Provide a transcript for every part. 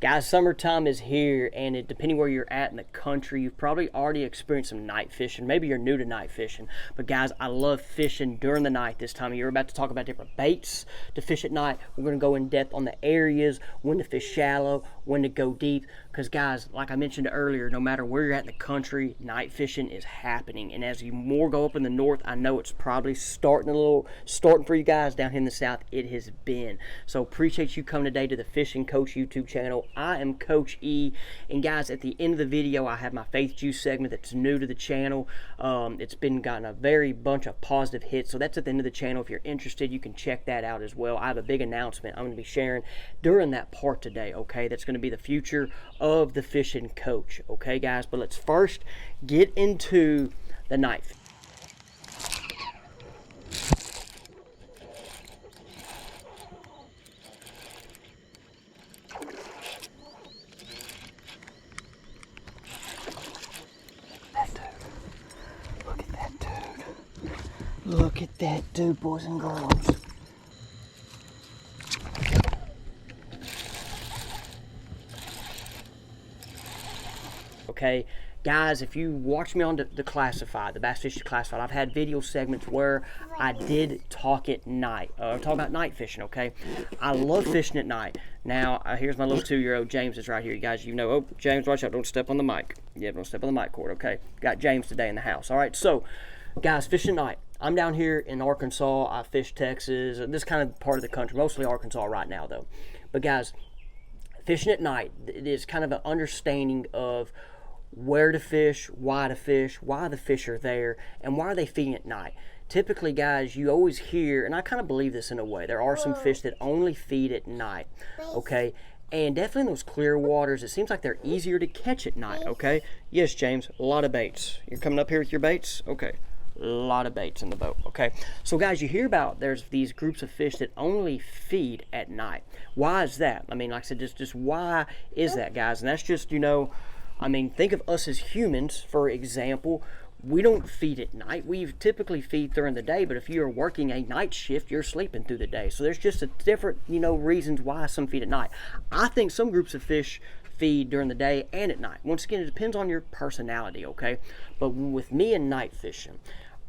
Guys, summertime is here, and depending where you're at in the country, you've probably already experienced some night fishing. Maybe you're new to night fishing, but guys, I love fishing during the night this time of year. We're about to talk about different baits to fish at night. We're going to go in depth on the areas, when to fish shallow, when to go deep, because guys, like I mentioned earlier, no matter where you're at in the country, night fishing is happening. And as you more go up in the north, I know it's probably starting for you guys. Down here in the south, it has been. So appreciate you coming today to the Fishing Coach YouTube channel. I am Coach E, and guys, at the end of the video, I have my Faith Juice segment that's new to the channel. It's been gotten a very bunch of positive hits, so that's at the end of the channel. If you're interested, you can check that out as well. I have a big announcement I'm going to be sharing during that part today, okay? That's going to be the future of the Fishing Coach, okay, guys? But let's first get into the night. Look at that dude, boys and girls. Okay, guys, if you watch me on the Classified, the Bass Fishing Classified, I've had video segments where I did talk at night, talk about night fishing, okay? I love fishing at night. Now, here's my little 2-year-old James that's right here. You guys, you know, oh, James, watch out, don't step on the mic. Yeah, don't step on the mic cord, okay? Got James today in the house, all right? So, guys, fishing at night. I'm down here in Arkansas. I fish Texas, this kind of part of the country, mostly Arkansas right now, though. But, guys, fishing at night, it is kind of an understanding of where to fish, why the fish are there, and why are they feeding at night. Typically, guys, you always hear, and I kind of believe this in a way, there are some fish that only feed at night, okay? And definitely in those clear waters, it seems like they're easier to catch at night, okay? Yes, James, a lot of baits. You're coming up here with your baits? Okay. A lot of baits in the boat, okay? So guys, you hear about there's these groups of fish that only feed at night. Why is that? I mean, like I said, just why is that, guys? And that's just, you know, I mean, think of us as humans, for example. We don't feed at night. We typically feed during the day, but if you're working a night shift, you're sleeping through the day. So there's just a different, you know, reasons why some feed at night. I think some groups of fish feed during the day and at night. Once again, it depends on your personality, okay? But with me and night fishing,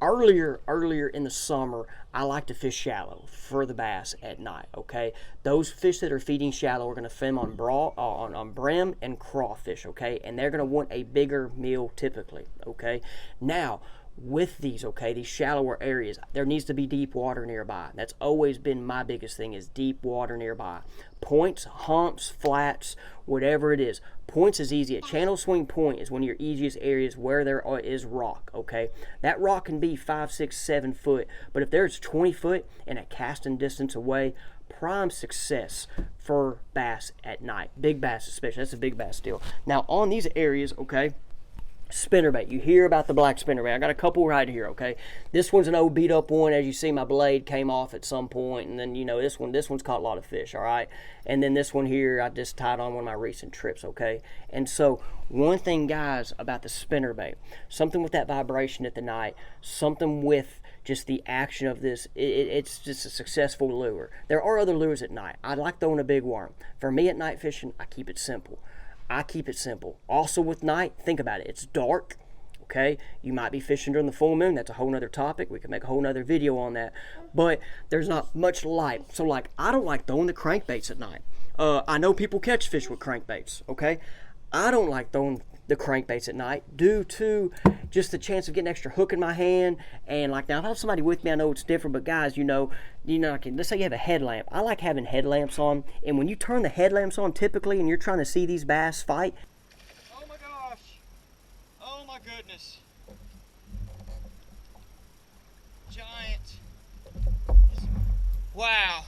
earlier in the summer, I like to fish shallow for the bass at night, okay? Those fish that are feeding shallow are going to feed on brim and crawfish, okay? And they're going to want a bigger meal typically, okay? Now, with these, okay, these shallower areas, there needs to be deep water nearby. That's always been my biggest thing, is deep water nearby. Points, humps, flats, whatever it is. Points is easy. A channel swing point is one of your easiest areas where there is rock, okay? That rock can be 5, 6, 7 foot, but if there's 20 foot and a casting distance away, prime success for bass at night. Big bass especially. That's a big bass deal. Now, on these areas, okay, spinnerbait. You hear about the black spinnerbait. I got a couple right here, okay? This one's an old beat up one. As you see, my blade came off at some point, and then, you know, this one's caught a lot of fish, all right? And then this one here, I just tied on one of my recent trips, okay? And so, one thing, guys, about the spinnerbait, something with that vibration at the night, something with just the action of this, it's just a successful lure. There are other lures at night. I like throwing a big worm. For me at night fishing, I keep it simple. Also with night, think about it. It's dark, okay? You might be fishing during the full moon. That's a whole nother topic. We can make a whole nother video on that. But there's not much light. So, like, I don't like throwing the crankbaits at night. I know people catch fish with crankbaits, okay? I don't like throwing the crankbaits at night due to just the chance of getting an extra hook in my hand. And like, now if I have somebody with me, I know it's different, but guys, you know, let's say you have a headlamp. I like having headlamps on, and when you turn the headlamps on typically and you're trying to see these bass fight. Oh my gosh. Oh my goodness. Giant. Wow.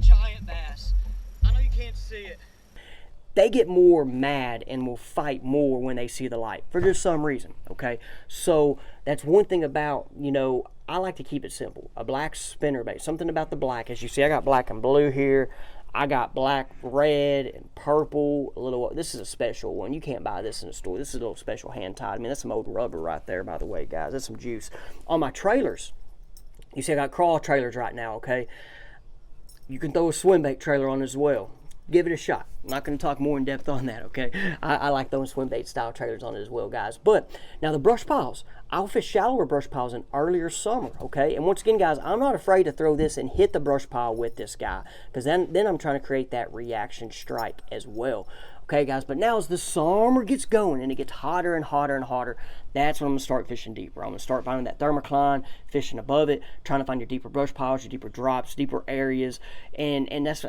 Giant bass. I know you can't see it. They get more mad and will fight more when they see the light for just some reason, okay? So that's one thing about, you know, I like to keep it simple. A black spinnerbait, something about the black. As you see, I got black and blue here. I got black, red, and purple. This is a special one. You can't buy this in a store. This is a little special hand tied. I mean, that's some old rubber right there, by the way, guys. That's some juice. On my trailers, you see I got crawl trailers right now, okay? You can throw a swim bait trailer on as well. Give it a shot. I'm not going to talk more in depth on that, okay? I like throwing swim bait style trailers on it as well, guys. But now the brush piles. I'll fish shallower brush piles in earlier summer, okay? And once again, guys, I'm not afraid to throw this and hit the brush pile with this guy, because then I'm trying to create that reaction strike as well. Okay, guys, but now as the summer gets going and it gets hotter and hotter and hotter, that's when I'm going to start fishing deeper. I'm going to start finding that thermocline, fishing above it, trying to find your deeper brush piles, your deeper drops, deeper areas, and that's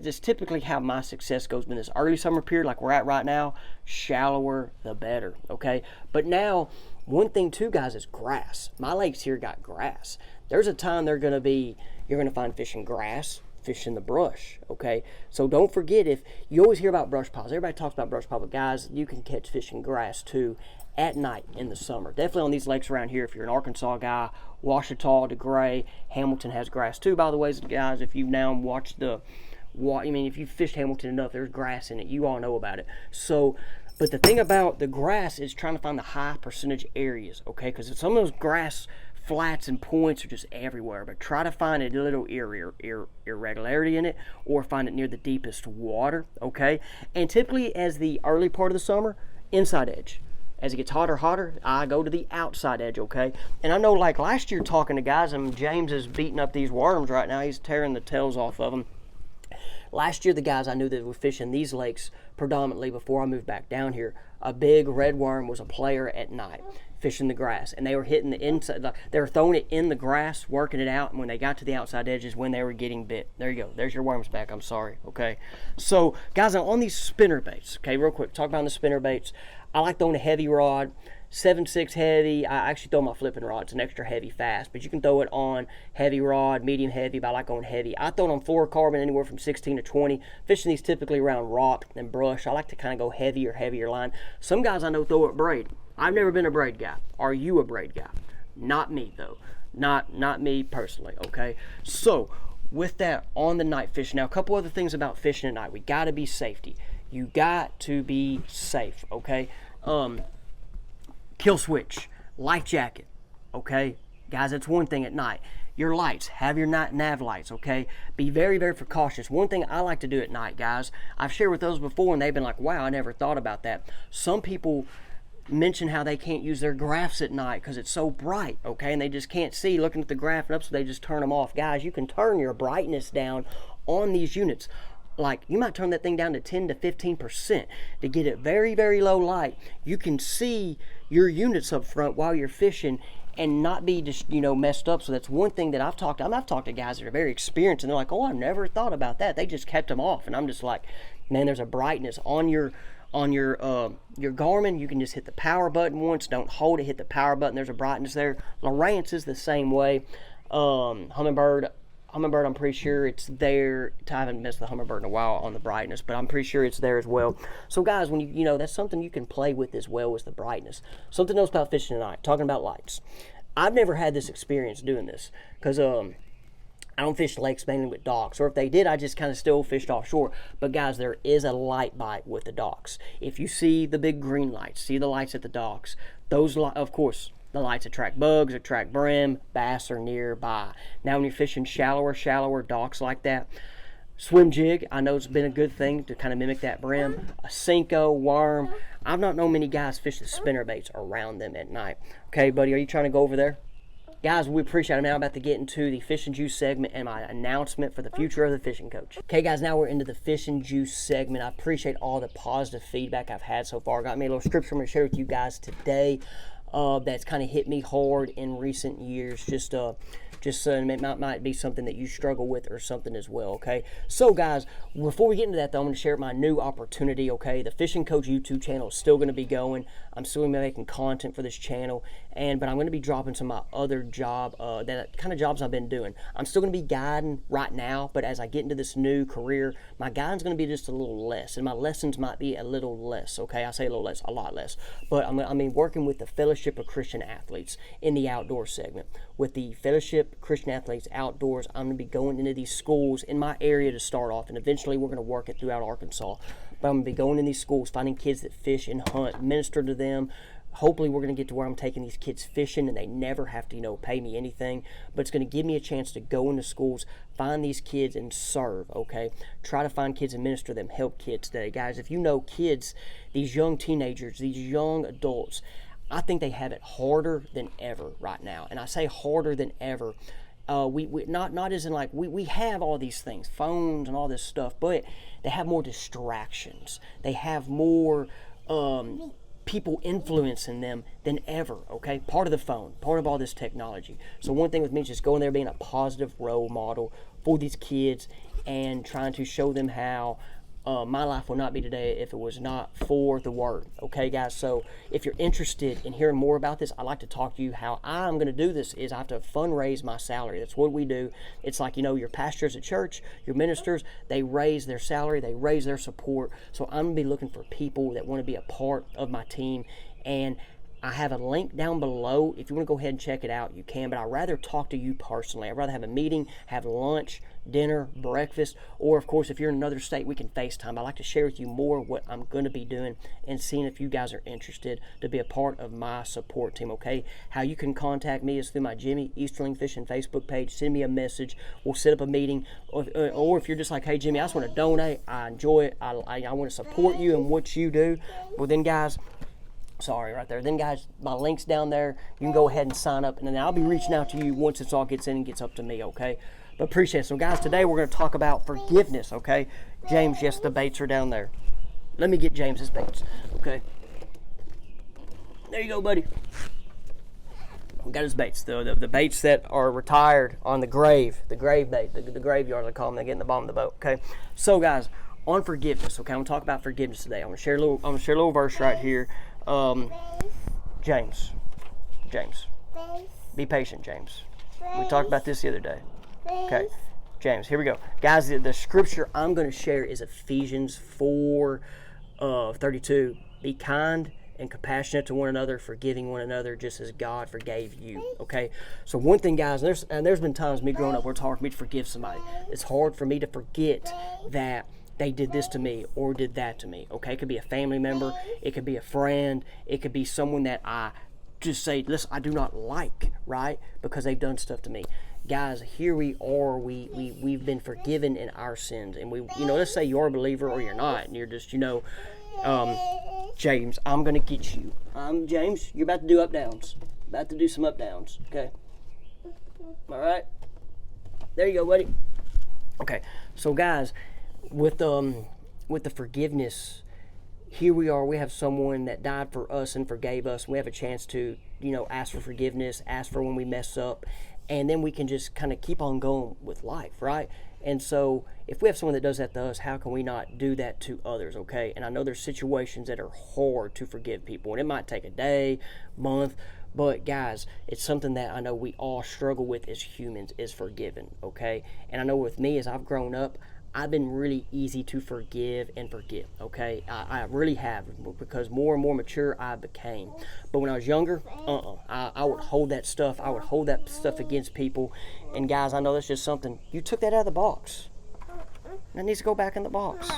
just typically how my success goes in this early summer period like we're at right now. Shallower, the better, okay? But now, one thing too, guys, is grass. My lakes here got grass. There's a time you're going to find fish in grass, fish in the brush, okay? So don't forget, if you always hear about brush piles, everybody talks about brush piles, but guys, you can catch fish in grass too at night in the summer. Definitely on these lakes around here, if you're an Arkansas guy, Ouachita, DeGray, Hamilton has grass too, by the way, guys. If you've now watched if you've fished Hamilton enough, there's grass in it. You all know about it. So, but the thing about the grass is trying to find the high percentage areas, okay? Because some of those grass flats and points are just everywhere, but try to find a little irregularity in it, or find it near the deepest water, okay? And typically, as the early part of the summer, inside edge. As it gets hotter, I go to the outside edge, okay? And I know, like last year, talking to guys, and James is beating up these worms right now. He's tearing the tails off of them. Last year, the guys I knew that were fishing these lakes predominantly before I moved back down here, a big red worm was a player at night fishing the grass, and they were hitting the inside, they were throwing it in the grass, working it out, and when they got to the outside edges, when they were getting bit. There you go, there's your worms back. I'm sorry, okay? So guys, on these spinner baits, okay, real quick, talk about the spinner baits. I like throwing a heavy rod, 7.6 heavy. I actually throw my flipping rod. It's an extra heavy fast, but you can throw it on heavy rod, medium heavy, but I like going heavy. I throw it on fluorocarbon anywhere from 16 to 20. Fishing these typically around rock and brush. I like to kind of go heavier line. Some guys I know throw it braid. I've never been a braid guy. Are you a braid guy? Not me though. Not me personally, okay? So with that, on the night fishing. Now, a couple other things about fishing at night. We got to be safety. You got to be safe, okay? Kill switch, life jacket, okay? Guys, that's one thing at night. Your lights, have your night nav lights, okay? Be very, very precautious. One thing I like to do at night, guys, I've shared with those before, and they've been like, wow, I never thought about that. Some people mention how they can't use their graphs at night because it's so bright, okay? And they just can't see looking at the graph and up, so they just turn them off. Guys, you can turn your brightness down on these units. Like, you might turn that thing down to 10 to 15% to get it very, very low light. You can see your units up front while you're fishing and not be just, messed up. So that's one thing that I've talked to guys that are very experienced, and they're like, oh, I never thought about that. They just kept them off. And I'm just like, man, there's a brightness on your Garmin. You can just hit the power button once, don't hold it, hit the power button, there's a brightness there. Lowrance is the same way. Humminbird, I'm pretty sure it's there. I haven't messed with the Humminbird in a while on the brightness, but I'm pretty sure it's there as well. So guys, when that's something you can play with as well as the brightness. Something else about fishing tonight, talking about lights. I've never had this experience doing this because I don't fish lakes mainly with docks, or if they did, I just kind of still fished offshore. But guys, there is a light bite with the docks. If you see the big green lights, see the lights at the docks, those, of course, the lights attract bugs, attract brim, bass are nearby. Now when you're fishing shallower docks like that, swim jig, I know it's been a good thing to kind of mimic that brim. A Senko, worm. I've not known many guys fish the spinnerbaits around them at night. Okay, buddy, are you trying to go over there? Guys, we appreciate it. I'm now about to get into the Fish and Juice segment and my announcement for the future of the fishing coach. Okay, guys, now we're into the Fish and Juice segment. I appreciate all the positive feedback I've had so far. Got me a little scripture I'm going to share with you guys today that's kind of hit me hard in recent years. It might be something that you struggle with or something as well, okay? So, guys, before we get into that, though, I'm going to share my new opportunity, okay? The Fishing Coach YouTube channel is still going to be going. I'm still going to be making content for this channel, but I'm going to be dropping some of my other that kind of jobs I've been doing. I'm still going to be guiding right now, but as I get into this new career, my guiding's going to be just a little less, and my lessons might be a little less, okay? I say a little less, a lot less. But I'm working with the Fellowship of Christian Athletes in the outdoor segment. With the Fellowship Christian Athletes Outdoors, I'm going to be going into these schools in my area to start off, and eventually we're going to work it throughout Arkansas. But I'm going to be going in these schools, finding kids that fish and hunt, minister to them, Hopefully we're going to get to where I'm taking these kids fishing and they never have to, pay me anything. But it's going to give me a chance to go into schools, find these kids and serve, okay? Try to find kids and minister them, help kids today. Guys, if you know kids, these young teenagers, these young adults, I think they have it harder than ever right now. And I say harder than ever. We not as in like we have all these things, phones and all this stuff, but they have more distractions. They have more people influencing them than ever, okay? Part of the phone, part of all this technology. So one thing with me is just going there, being a positive role model for these kids and trying to show them how my life will not be today if it was not for the Word. Okay, guys? So if you're interested in hearing more about this, I'd like to talk to you. How I'm going to do this is I have to fundraise my salary. That's what we do. It's like, your pastors at church, your ministers, they raise their salary, they raise their support. So I'm going to be looking for people that want to be a part of my team. And I have a link down below. If you want to go ahead and check it out, you can. But I'd rather talk to you personally. I'd rather have a meeting, have lunch, dinner, breakfast, or of course, if you're in another state, we can FaceTime. I'd like to share with you more what I'm going to be doing and seeing if you guys are interested to be a part of my support team, okay? How you can contact me is through my Jimmy Easterling Fishing Facebook page. Send me a message. We'll set up a meeting. Or if you're just like, hey, Jimmy, I just want to donate. I enjoy it. I want to support you and what you do. Well, then, guys, sorry, right there. Then, guys, my link's down there. You can go ahead and sign up, and then I'll be reaching out to you once this all gets in and gets up to me, okay? But appreciate it. So, guys, today we're going to talk about forgiveness, okay? James, yes, the baits are down there. Let me get James's baits, okay? There you go, buddy. We got his baits, the baits that are retired on the grave bait, the graveyard, I call them. They get in the bottom of the boat, okay? So, guys, on forgiveness, okay? I'm going to talk about forgiveness today. I'm going to share a little verse right here. James, be patient, James. We talked about this the other day. Okay, James, here we go. Guys, the scripture I'm going to share is Ephesians 4:32. Be kind and compassionate to one another, forgiving one another, just as God forgave you. Okay, so one thing, guys, there's been times me growing up where it's hard for me to forgive somebody. It's hard for me to forget that they did this to me or did that to me. Okay, it could be a family member, it could be a friend, it could be someone that I just say, listen, I do not like, right? Because they've done stuff to me. Guys, here we are. We've been forgiven in our sins, and let's say you're a believer or you're not, and you're just, James, I'm gonna get you. James, you're about to do up downs. About to do some up downs. Okay. All right. There you go, buddy. Okay. So, guys, with the forgiveness, here we are. We have someone that died for us and forgave us. We have a chance to, ask for forgiveness, ask for when we mess up, and then we can just kind of keep on going with life, right? And so if we have someone that does that to us, how can we not do that to others, okay? And I know there's situations that are hard to forgive people, and it might take a day, month, but guys, it's something that I know we all struggle with as humans, is forgiving, okay? And I know with me, as I've grown up, I've been really easy to forgive and forget, okay? I really have, because more and more mature I became. But when I was younger, I would hold that stuff. I would hold that stuff against people. And guys, I know that's just something, you took that out of the box. That needs to go back in the box.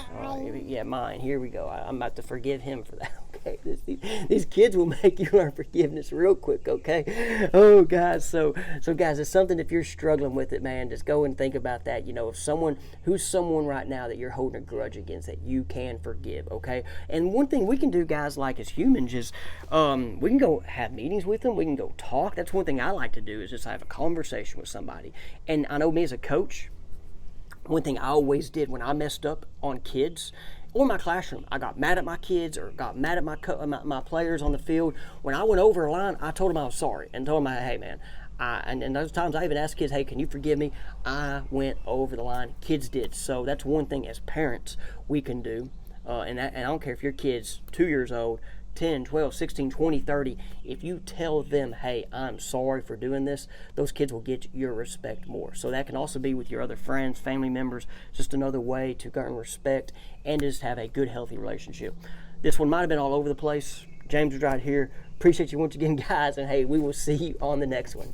Yeah, mine. Here we go. I'm about to forgive him for that. Okay, these kids will make you learn forgiveness real quick. Okay. Oh, guys. So guys, it's something. If you're struggling with it, man, just go and think about that. If who's someone right now that you're holding a grudge against that you can forgive. Okay. And one thing we can do, guys, like as humans, is we can go have meetings with them. We can go talk. That's one thing I like to do, is just have a conversation with somebody. And I know me as a coach, one thing I always did when I messed up on kids or my classroom, I got mad at my kids or got mad at my players on the field. When I went over a line, I told them I was sorry and told them, hey, man, and those times I even asked kids, hey, can you forgive me? I went over the line. Kids did. So that's one thing as parents we can do. And I don't care if your kid's 2 years old, 10, 12, 16, 20, 30, if you tell them, hey, I'm sorry for doing this, those kids will get your respect more. So that can also be with your other friends, family members, just another way to earn respect and just have a good, healthy relationship. This one might have been all over the place. James is right here. Appreciate you once again, guys, and hey, we will see you on the next one.